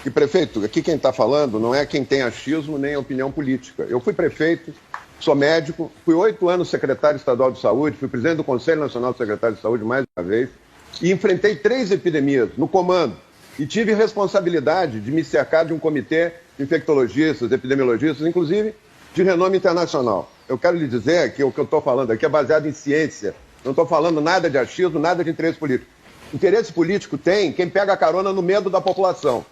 E, prefeito, aqui quem está falando não é quem tem achismo nem opinião política. Eu fui prefeito, sou médico, fui 8 anos secretário estadual de saúde, fui presidente do Conselho Nacional de Secretários de Saúde mais uma vez, e enfrentei 3 epidemias no comando. E tive responsabilidade de me cercar de um comitê de infectologistas, epidemiologistas, inclusive de renome internacional. Eu quero lhe dizer que o que eu estou falando aqui é baseado em ciência. Não estou falando nada de achismo, nada de interesse político. Interesse político tem quem pega a carona no medo da população.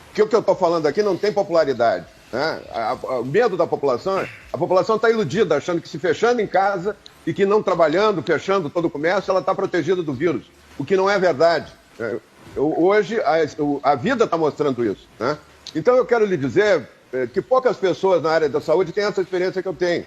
Porque o que eu estou falando aqui não tem popularidade. Né? O medo da população, a população está iludida, achando que se fechando em casa e que não trabalhando, fechando todo o comércio, ela está protegida do vírus. O que não é verdade. Hoje, a vida está mostrando isso. Né? Então, eu quero lhe dizer que poucas pessoas na área da saúde têm essa experiência que eu tenho.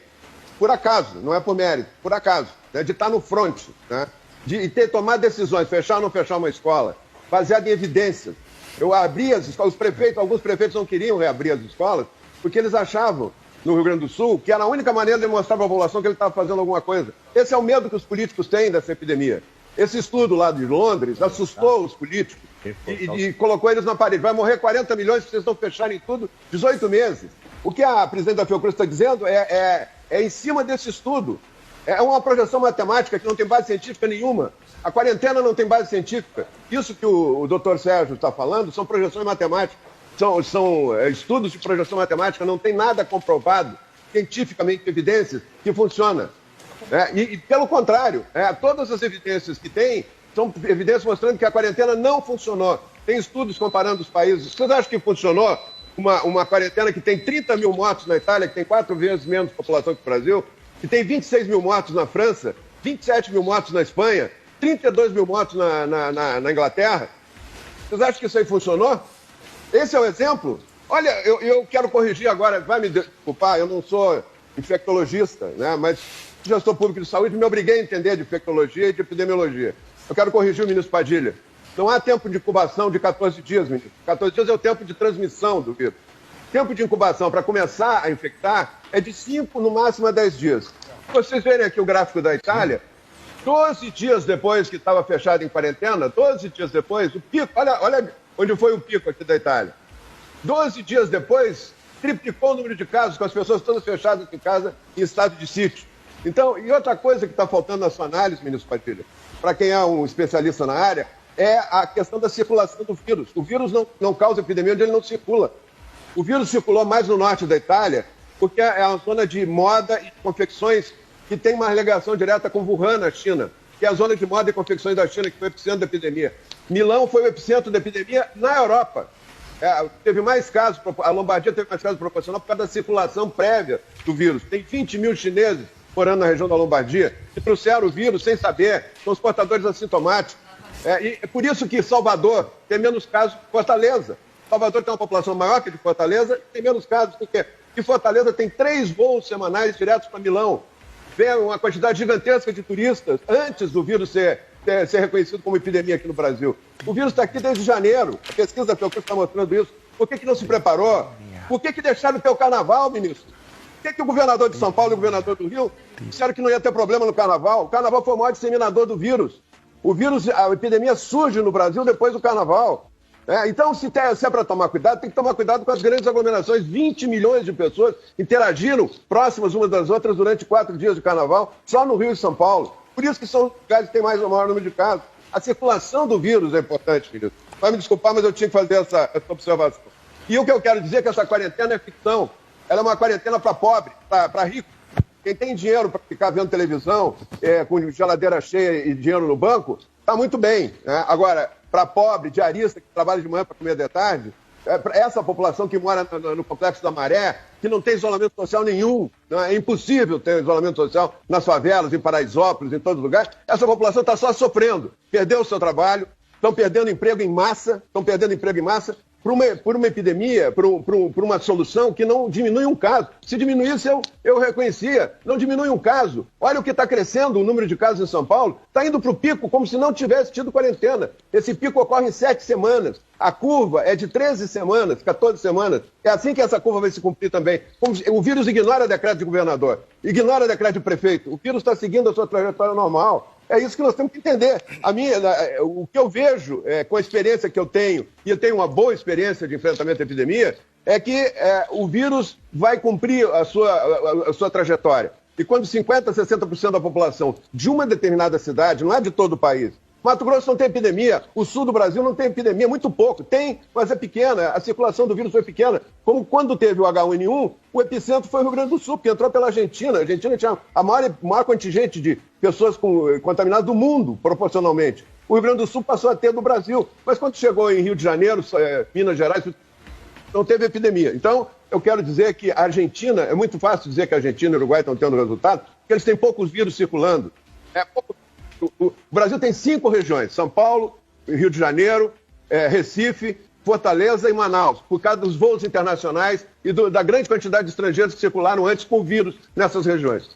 Por acaso, não é por mérito, por acaso. Né? De estar no front, né? De tomar decisões, fechar ou não fechar uma escola, baseado em evidências. Eu abri as escolas, alguns prefeitos não queriam reabrir as escolas, porque eles achavam, no Rio Grande do Sul, que era a única maneira de mostrar para a população que ele estava fazendo alguma coisa. Esse é o medo que os políticos têm dessa epidemia. Esse estudo lá de Londres assustou os políticos e colocou eles na parede. Vai morrer 40 milhões se vocês não fecharem tudo 18 meses. O que a presidente da Fiocruz está dizendo é em cima desse estudo. É uma projeção matemática que não tem base científica nenhuma. A quarentena não tem base científica. Isso que o doutor Sérgio está falando são projeções matemáticas. São estudos de projeção matemática, não tem nada comprovado, cientificamente, evidências que funciona. E pelo contrário, todas as evidências que tem são evidências mostrando que a quarentena não funcionou. Tem estudos comparando os países. Vocês acham que funcionou uma quarentena que tem 30 mil mortos na Itália, que tem 4 vezes menos população que o Brasil, que tem 26 mil mortos na França, 27 mil mortos na Espanha, 32 mil mortos na Inglaterra? Vocês acham que isso aí funcionou? Esse é o exemplo? Olha, eu quero corrigir agora, vai me desculpar, eu não sou infectologista, né? Mas gestor público de saúde, me obriguei a entender de infectologia e de epidemiologia. Eu quero corrigir o ministro Padilha. Não há tempo de incubação de 14 dias, ministro. 14 dias é o tempo de transmissão do vírus. Tempo de incubação para começar a infectar é de 5, no máximo, a 10 dias. Vocês verem aqui o gráfico da Itália, 12 dias depois que estava fechado em quarentena, 12 dias depois, o pico, olha onde foi o pico aqui da Itália. 12 dias depois, triplicou o número de casos, com as pessoas todas fechadas em casa, em estado de sítio. Então, e outra coisa que está faltando na sua análise, ministro Padilha, para quem é um especialista na área, é a questão da circulação do vírus. O vírus não causa epidemia onde ele não circula. O vírus circulou mais no norte da Itália, porque é uma zona de moda e confecções que tem uma ligação direta com Wuhan, na China, que é a zona de moda e confecções da China, que foi o epicentro da epidemia. Milão foi o epicentro da epidemia na Europa. Teve mais casos, a Lombardia teve mais casos proporcional por causa da circulação prévia do vírus. Tem 20 mil chineses morando na região da Lombardia que trouxeram o vírus sem saber, são os portadores assintomáticos. E é por isso que Salvador tem menos casos que Fortaleza. Salvador tem uma população maior que de Fortaleza e tem menos casos. Por quê? Porque Fortaleza tem 3 voos semanais diretos para Milão. Vem uma quantidade gigantesca de turistas antes do vírus ser reconhecido como epidemia aqui no Brasil. O vírus está aqui desde janeiro. A pesquisa da Fiocruz está mostrando isso. Por que não se preparou? Por que deixaram ter o carnaval, ministro? Por que o governador de São Paulo e o governador do Rio disseram que não ia ter problema no carnaval? O carnaval foi o maior disseminador do vírus. O vírus, a epidemia surge no Brasil depois do carnaval. Então, se é para tomar cuidado, tem que tomar cuidado com as grandes aglomerações. 20 milhões de pessoas interagiram próximas umas das outras durante 4 dias de carnaval, só no Rio e São Paulo. Por isso que são os lugares que têm o maior número de casos. A circulação do vírus é importante, ministro. Vai me desculpar, mas eu tinha que fazer essa observação. E o que eu quero dizer é que essa quarentena é ficção. Ela é uma quarentena para pobre, para rico. Quem tem dinheiro para ficar vendo televisão, com geladeira cheia e dinheiro no banco, está muito bem. Né? Agora, para pobre, diarista, que trabalha de manhã para comer de tarde, essa população que mora no Complexo da Maré, que não tem isolamento social nenhum, é impossível ter isolamento social nas favelas, em Paraisópolis, em todos os lugares, essa população está só sofrendo, perdeu o seu trabalho, estão perdendo emprego em massa, por uma epidemia, por uma solução que não diminui um caso. Se diminuísse, eu reconhecia. Não diminui um caso. Olha o que está crescendo o número de casos em São Paulo. Está indo para o pico como se não tivesse tido quarentena. Esse pico ocorre em 7 semanas. A curva é de 13 semanas, 14 semanas. É assim que essa curva vai se cumprir também. O vírus ignora decreto de governador, ignora decreto de prefeito. O vírus está seguindo a sua trajetória normal. É isso que nós temos que entender. O que eu vejo, com a experiência que eu tenho, e eu tenho uma boa experiência de enfrentamento à epidemia, é que o vírus vai cumprir a sua trajetória. E quando 50%, 60% da população de uma determinada cidade, não é de todo o país, Mato Grosso não tem epidemia, o sul do Brasil não tem epidemia, muito pouco. Tem, mas é pequena, a circulação do vírus foi pequena. Como quando teve o H1N1, o epicentro foi o Rio Grande do Sul, que entrou pela Argentina. A Argentina tinha a maior contingente de pessoas contaminadas do mundo, proporcionalmente. O Rio Grande do Sul passou a ter do Brasil. Mas quando chegou em Rio de Janeiro, Minas Gerais, não teve epidemia. Então, eu quero dizer que a Argentina, é muito fácil dizer que a Argentina e o Uruguai estão tendo resultado, porque eles têm poucos vírus circulando. O Brasil tem 5 regiões: São Paulo, Rio de Janeiro, Recife, Fortaleza e Manaus, por causa dos voos internacionais e da grande quantidade de estrangeiros que circularam antes com vírus nessas regiões.